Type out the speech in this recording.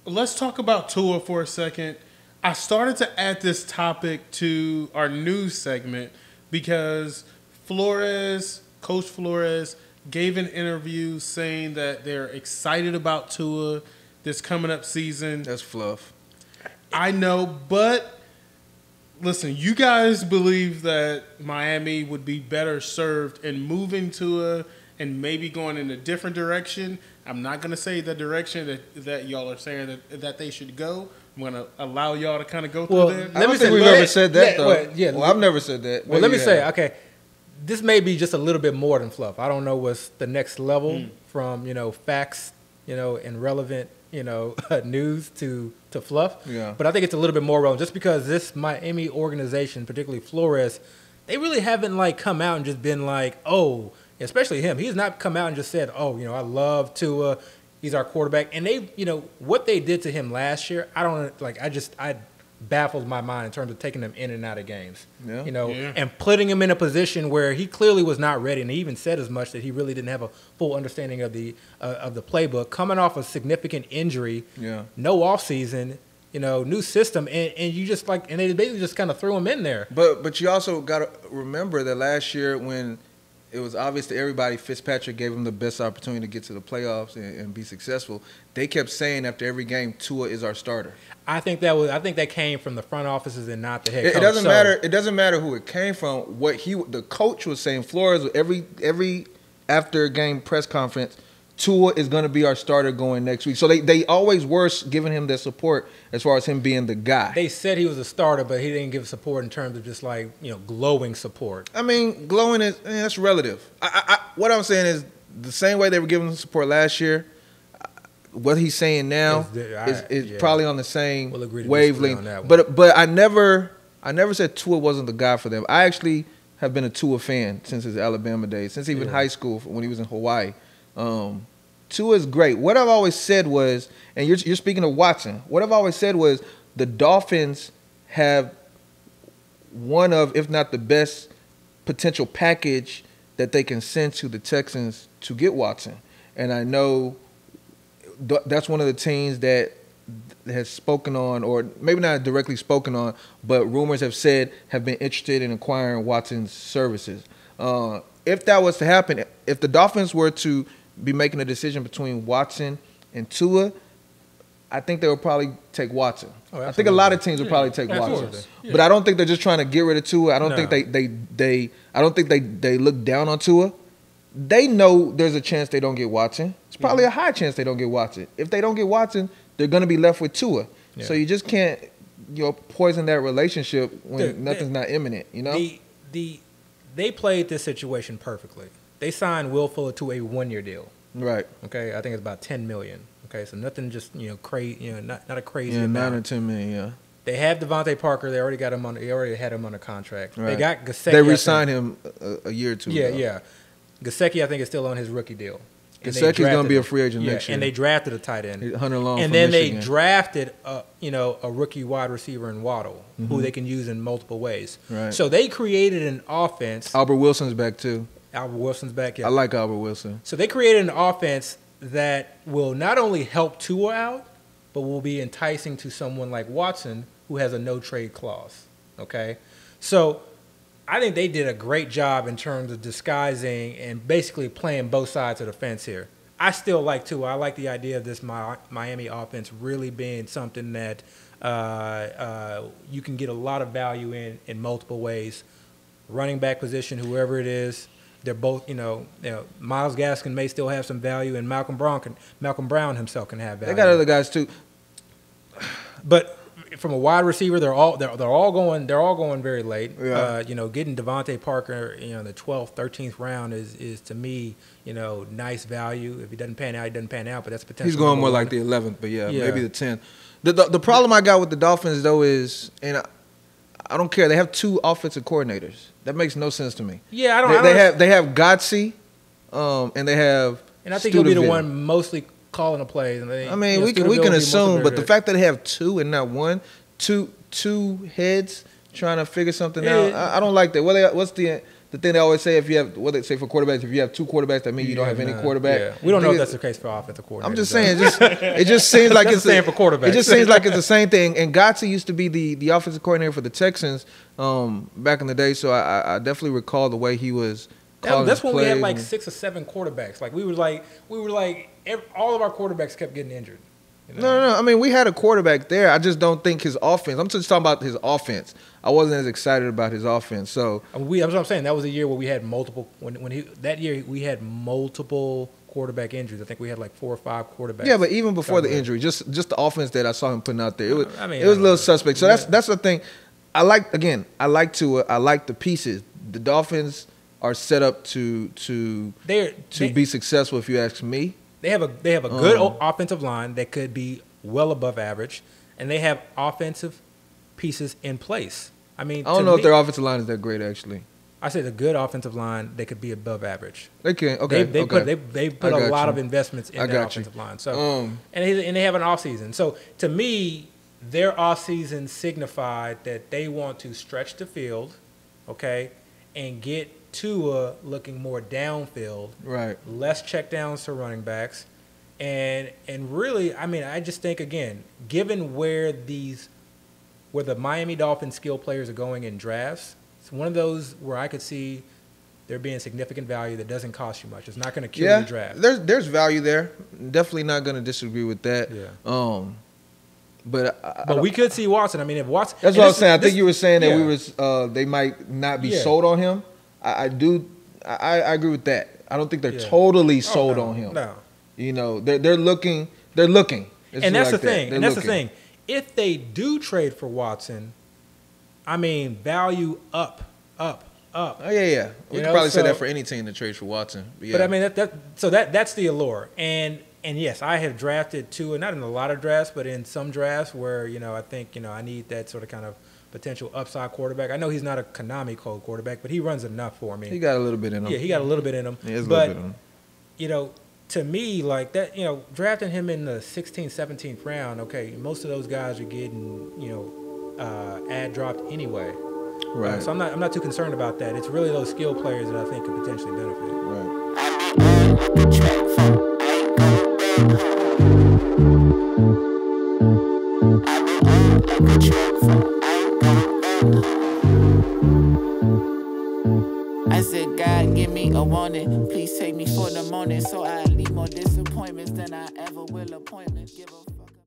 let's talk about Tua for a second. I started to add this topic to our news segment because Coach Flores, gave an interview saying that they're excited about Tua this coming up season. That's fluff. I know, but listen, you guys believe that Miami would be better served in moving Tua and maybe going in a different direction. I'm not going to say the direction that y'all are saying that they should go. I'm going to allow y'all to kind of go through there. I don't think we've ever said that, though. Well, I've never said that. Well, let me say, okay, this may be just a little bit more than fluff. I don't know what's the next level from, facts, and relevant, news to fluff. Yeah. But I think it's a little bit more relevant just because this Miami organization, particularly Flores, they really haven't, come out and just been like, oh, especially him. He's not come out and just said, oh, I love Tua. He's our quarterback. And they, what they did to him last year, I baffles my mind in terms of taking him in and out of games. Yeah. And putting him in a position where he clearly was not ready. And he even said as much that he really didn't have a full understanding of the playbook. Coming off a significant injury, no offseason, new system, and you just and they basically just kind of threw him in there. But you also got to remember that last year when it was obvious to everybody Fitzpatrick gave him the best opportunity to get to the playoffs and be successful, they kept saying after every game, Tua is our starter. I think that came from the front offices and not the head coach. It doesn't matter. It doesn't matter who it came from. What the coach was saying, Flores, every after game press conference, Tua is going to be our starter going next week. So they always were giving him their support as far as him being the guy. They said he was a starter, but he didn't give support in terms of just glowing support. I mean, glowing is that's relative. What I'm saying is the same way they were giving him support last year. What he's saying now is probably on the same wavelength. But I never said Tua wasn't the guy for them. I actually have been a Tua fan since his Alabama days, since even high school when he was in Hawaii. Tua is great. What I've always said was, and you're speaking of Watson, what I've always said was the Dolphins have one of, if not the best, potential package that they can send to the Texans to get Watson. And I know that's one of the teams that has spoken on, or maybe not directly spoken on, but rumors have said have been interested in acquiring Watson's services. If that was to happen, if the Dolphins were to be making a decision between Watson and Tua, I think they would probably take Watson. Oh, I think a lot of teams would probably take Watson, but I don't think they're just trying to get rid of Tua. I don't think I don't think they look down on Tua. They know there's a chance they don't get Watson. It's probably a high chance they don't get Watson. If they don't get Watson, they're going to be left with Tua. Yeah. So you just can't, poison that relationship when nothing's not imminent. They played this situation perfectly. They signed Will Fuller to a 1-year deal. Right. Okay. I think it's about $10 million. Okay. So nothing just crazy. Not a crazy amount. 9 or 10 million. Yeah. They have Devontae Parker. They already got him on. They already had him under contract. Right. They got Gesicki. They re-signed him a year or two ago. Yeah. Gesicki, I think, is still on his rookie deal. Gesicki's going to be a free agent next year. And they drafted a tight end. Hunter Long. And then they drafted a rookie wide receiver in Waddle, who they can use in multiple ways. Right. So they created an offense. Albert Wilson's back too. Albert Wilson's back, yeah. I like Albert Wilson. So they created an offense that will not only help Tua out, but will be enticing to someone like Watson, who has a no-trade clause, okay? So I think they did a great job in terms of disguising and basically playing both sides of the fence here. I still like Tua. I like the idea of this Miami offense really being something that you can get a lot of value in multiple ways. Running back position, whoever it is, they're both, Myles Gaskin may still have some value, and Malcolm Brown himself can have value. They got other guys too, but from a wide receiver, they're all going very late. Yeah. Getting Devontae Parker, the 12th, 13th round is to me, nice value. If he doesn't pan out, he doesn't pan out, but that's potential. He's going more like the 11th, but maybe the 10th. The problem I got with the Dolphins though is, and I don't care. They have 2 offensive coordinators. That makes no sense to me. Yeah, They have Gotze, and they have. And I think he'll be the one mostly calling the plays. And we can assume, but the fact that they have 2 and not 1, two heads trying to figure something out, I don't like that. What's the the thing they always say, if you have, what they say for quarterbacks, if you have 2 quarterbacks, that means you don't have any quarterback. Yeah. We don't know if that's the case for offensive coordinators. I'm just saying, it just seems like it's the same for quarterbacks. It just seems like it's the same thing. And Gotze used to be the offensive coordinator for the Texans back in the day, so I definitely recall the way he was. That's when we had like 6 or 7 quarterbacks. Like we were like all of our quarterbacks kept getting injured. You know? No. I mean, we had a quarterback there. I just don't think his offense. I'm just talking about his offense. I wasn't as excited about his offense. So that's what I'm saying. That was a year where we had multiple. That year we had multiple quarterback injuries. I think we had like 4 or 5 quarterbacks. Yeah, but even before the injury, just the offense that I saw him putting out there, it was a little suspect. So that's the thing. I like Tua. I like the pieces. The Dolphins are set up to be successful, if you ask me. They have a good offensive line that could be well above average, and they have offensive pieces in place. I mean, I don't know if their offensive line is that great, actually. I say the good offensive line, they could be above average. They can. Okay. They put a lot of investments in their offensive line. So and they have an offseason. So to me, their offseason signified that they want to stretch the field, okay, and get Tua looking more downfield, right? Less checkdowns to running backs, and really, I mean, I just think again, given where the Miami Dolphins skill players are going in drafts, it's one of those where I could see there being significant value that doesn't cost you much. It's not going to kill your draft. There's value there. Definitely not going to disagree with that. Yeah. But we could see Watson. I mean, if Watson, that's what I was saying. I think you were saying that they might not be sold on him. I agree with that. I don't think they're totally sold on him. No. You know, they're looking. And that's the thing. And that's the thing. If they do trade for Watson, I mean, value up. Oh yeah. We could probably say that for any team that trades for Watson. But I mean, that's the allure. And yes, I have drafted Tua, not in a lot of drafts, but in some drafts where, I think, I need that sort of kind of potential upside quarterback. I know he's not a Konami code quarterback, but he runs enough for me. He got a little bit in him. Yeah, he got a little bit in him. He has a little bit in him. To me, like that, drafting him in the 16th, 17th round, okay, most of those guys are getting, ad dropped anyway. Right. So I'm not too concerned about that. It's really those skill players that I think could potentially benefit. Right.